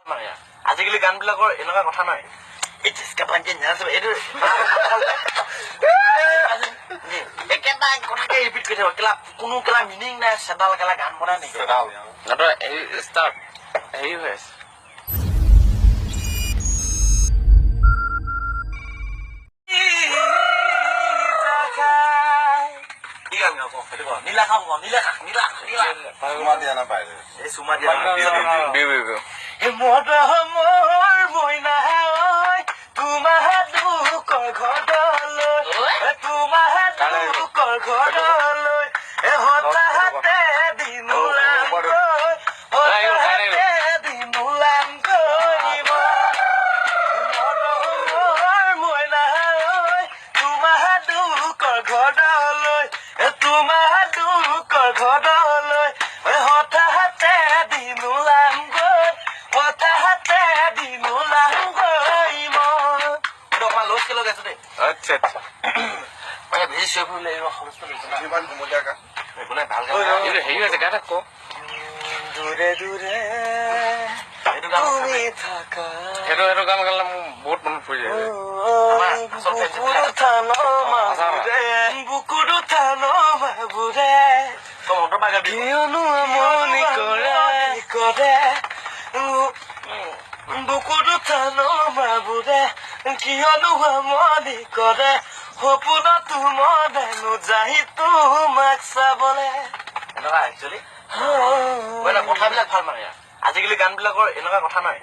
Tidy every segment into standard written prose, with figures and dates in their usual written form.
আজিকালি গান বিলাকৰ এনেকুৱা কথা নাই একেটা কথাকে ৰিপিট কৰি থাকিব কেলা কোনো কেলা মিনিং নাই চেডাল কেলা গান বনাই নেকি হেৰি হৈ আছে নীলা খাম নীলা নীলা চুমা দিয়া নাপায় এই চুমা দিয়া মদমৰ মইনা তোমাৰ দুকৰ ঘৰলৈ তোমাৰ দুকৰ ঘৰলৈ হঠাতে দিনোলাম দিনোলাম কৰিব মদমৰ মইনা তোমাৰ দুকৰ ঘৰলৈ তোমাৰ দুকৰ ঘৰলৈ হঠাতে দিনোলাম গৈ হঠাতে দিনোলাম গৈ মই অকমান লোচ কে লগাইছো দেই আচ্ছা আচ্ছা মানে বেছি চৈ ফুৰিলে এই সমস্ত ইমান ঘুমলীয়া গান একো নাই ভাল গান হেৰি আছে গান আকৌ দূৰে দূৰে তুমি থাকা সেইটো গান গালে মোৰ বহুত মনত পৰি যায় বুকুটো থানো বাবুৰে কিয়নো আমনি কৰে বুকুটো থানো বাবুৰে কিয়নো আমনি কৰে সপোনত মনে নোযাহি তোমাক চাবলে এনেকুৱা একচুৱেলি কথাবিলাক ভাল মানে আজিকালি গান বিলাকৰ এনেকুৱা কথা নাই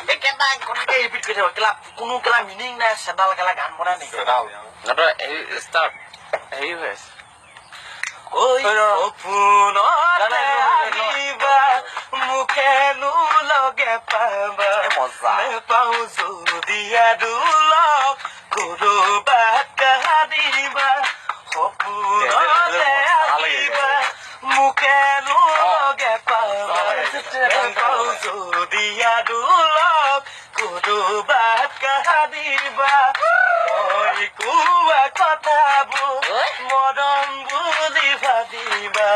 একেটা কথাকে ৰিপিট কৰি থাকিব কেলা কোনো কেলা মিনিং নাই চেডাল কেলা গান বনাই নেকি হেৰি হৈ আছে মুখেনো লগে পাবা পাওঁ যদিয়া দুলক কৰবাত কাহাদিবা সপোনতে আহিবা মুখেনো লগে পাবা পাওঁ যদিয়া দুলক কৰবাত কাহাদিবা মই কোৱা কথাবোৰ মৰম বুলি ভাবিবা